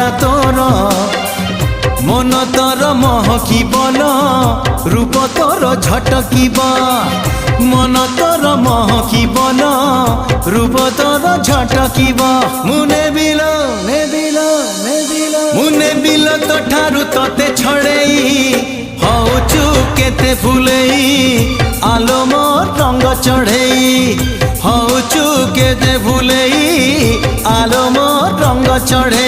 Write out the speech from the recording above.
চেহারা তোর মন তোর মহকিবন রূপ তোর ঝটকিব মন তোর মহকিবন রূপ তোর ঝটকিব মুনে বিল মুনে বিল তো ঠারু তোতে ছড়েই হউচু কেতে ফুলেই আলো মোর রঙ্গ চढ़ेई হউচু কেতে ফুলেই আলো মোর রঙ্গ চढ़े।